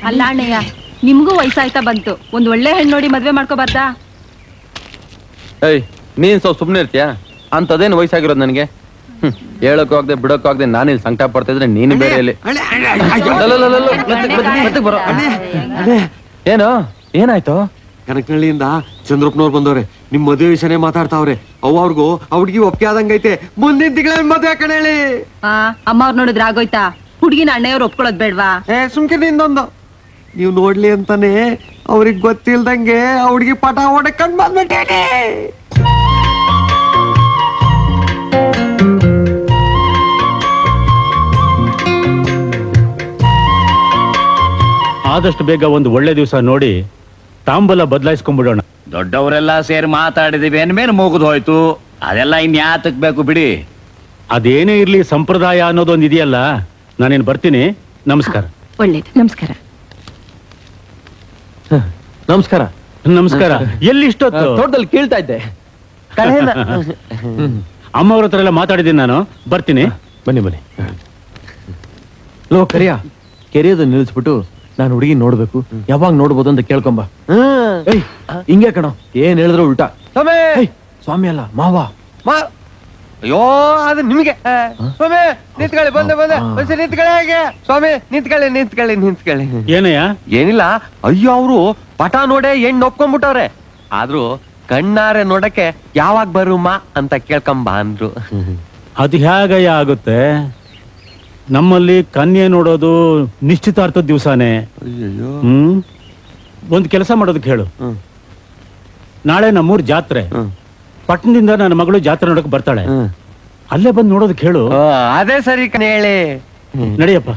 ಅಲ್ಲ ಅಣ್ಣಯ್ಯ, ನಿಮ್ಗೂ ವಯಸ್ಸಾಯ್ತಾ ಬಂತು, ಒಂದ್ ಒಳ್ಳೆ ಹೆಣ್ಣು ನೋಡಿ ಮದ್ವೆ ಮಾಡ್ಕೋಬಾರ್ದಾ? ಏಯ್, ನೀನ್ ಸ್ವಲ್ಪ ಸುಮ್ನೆ ಇರ್ತೀಯಾ? ಅಂತದೇನು ವಯಸ್ಸಾಗಿರೋದು ನನಗೆ? ಹೇಳಕ್ಕೂ ಆಗದೆ ಬಿಡಕ್ಕೂ ಆಗದೆ ನಾನಿಲ್ಲಿ ಸಂಕಟ ಪಡ್ತಾ ಇದ್ರೆ ನೀನು ಬೇರೆ ಇಲ್ಲಿ. ಏನು ಏನಾಯ್ತು? ಕನಕನಹಳ್ಳಿಯಿಂದ ಚಂದ್ರಪ್ಪನವ್ರು ಬಂದವ್ರೆ, ನಿಮ್ ಮದುವೆ ವಿಷಯನೇ ಮಾತಾಡ್ತಾವ್ರೆ. ಅವ್ರಿಗೂ ಹುಡ್ಗಿ ಒಪ್ಪಿಗೆ ಆದಂಗೈತೆ, ಮುಂದಿನ ತಿಂಗಳ ಮದುವೆ ಕಣೇಳಿ. ಅಮ್ಮ ಅವ್ರು ನೋಡಿದ್ರೆ ಆಗೋಯ್ತಾ? ಹುಡ್ಗಿನ ಅಣ್ಣಯ್ಯವ್ರು ಒಪ್ಕೊಳ್ಳೋದ್ ಬೇಡ್ವಾ? ಸುಮ್ಕೆ ನಿಂದೊಂದು ನೀವ್ ನೋಡ್ಲಿ ಅಂತಾನೆ ಅವ್ರಿಗೆ ಗೊತ್ತಿಲ್ದಂಗೆ ಹುಡ್ಗಿ ಪಟ ಹೊಡಕ್ ಕಂಡ್ ಬಂದ್ಬಿಟ್ಟೇನೆ. ಆದಷ್ಟು ಬೇಗ ಒಂದು ಒಳ್ಳೆ ದಿವಸ ನೋಡಿ ತಾಂಬೂಲ ಬದಲಾಯಿಸ್ಕೊಂಡ್ಬಿಡೋಣ. ದೊಡ್ಡವರೆಲ್ಲ ಸೇರಿ ಮಾತಾಡಿದಿವಿ ಅಂದ್ಮೇಲೆ ಮುಗಿದು ಹೋಯ್ತು. ಅದೆಲ್ಲ ಇನ್ಯಾತಕ್ ಬೇಕು ಬಿಡಿ. ಅದೇನೇ ಇರ್ಲಿ, ಸಂಪ್ರದಾಯ ಅನ್ನೋದೊಂದು ಇದೆಯಲ್ಲ. ನಾನೇನು ಬರ್ತೀನಿ. ನಮಸ್ಕಾರ. ಒಳ್ಳೇದು. ನಮಸ್ಕಾರ. ನಮಸ್ಕಾರ. ನಮಸ್ಕಾರ. ಎಲ್ಲಿ ಇಷ್ಟೊತ್ತು? ತೋಟದಲ್ಲಿ ಕೇಳ್ತಾ ಇದ್ದೆ. ಅಮ್ಮವ್ರ ಹತ್ರ ಎಲ್ಲ ಮಾತಾಡಿದ್ದೀನಿ ನಾನು. ಬರ್ತೀನಿ. ಬನ್ನಿ ಬನ್ನಿ. ಲೋ ಕರಿಯ, ಕೆರೆಯೋದು ನಿಲ್ಲಿಸ್ಬಿಟ್ಟು ನಾನು ಹುಡುಗಿ ನೋಡ್ಬೇಕು, ಯಾವಾಗ ನೋಡ್ಬೋದು ಅಂತ ಕೇಳ್ಕೊಂಬ. ಹಿಂಗೆ ಕಣೋ, ಏನ್ ಹೇಳಿದ್ರು ಉಲ್ಟಾ. ಸ್ವಾಮಿ ಅಲ್ಲ ಮಾವ. ಅಯ್ಯೋ, ಅದು ನಿಮಗೆ ಸ್ವಾಮಿ ನಿಂತ್ಕೊಳ್ಳಿ. ಬಂದೆ ನಿಂತ್ಕೊಳ್ಳಿ. ಸ್ವಾಮಿ ನಿಂತ್ಕೊಳ್ಳಿ. ಏನಯ್ಯ? ಏನಿಲ್ಲ. ಅಯ್ಯೋ, ಅವರು ಪಟ ನೋಡೆ ಹೆಣ್ಣು ಒಪ್ಕೊಂಡ್ಬಿಟ್ಟವ್ರೆ. ಆದ್ರೂ ಕಣ್ಣಾರೆ ನೋಡಕ್ಕೆ ಯಾವಾಗ ಬರುಮ್ಮ ಅಂತ ಕೇಳ್ಕೊಂಬ ಅಂದ್ರು. ಅದು ಹೇಗಯ್ಯ ಆಗುತ್ತೆ? ನಮ್ಮಲ್ಲಿ ಕನ್ಯೆ ನೋಡೋದು ನಿಶ್ಚಿತಾರ್ಥದ ದಿವಸನೇ. ಒಂದ್ ಕೆಲಸ ಮಾಡೋದಕ್ಕೆ ಹೇಳು. ನಾಳೆ ನಮ್ಮೂರ್ ಜಾತ್ರೆ. ಪಟ್ಟಣದಿಂದ ನನ್ನ ಮಗಳು ಜಾತ್ರೆ ನೋಡಕ್ ಬರ್ತಾಳೆ. ಅಲ್ಲೇ ಬಂದು ನೋಡೋದಕ್ಕೆ ಹೇಳು. ಅದೇ ಸರಿ ಕಣೆ, ಹೇಳಿ. ನಡಿಯಪ್ಪ.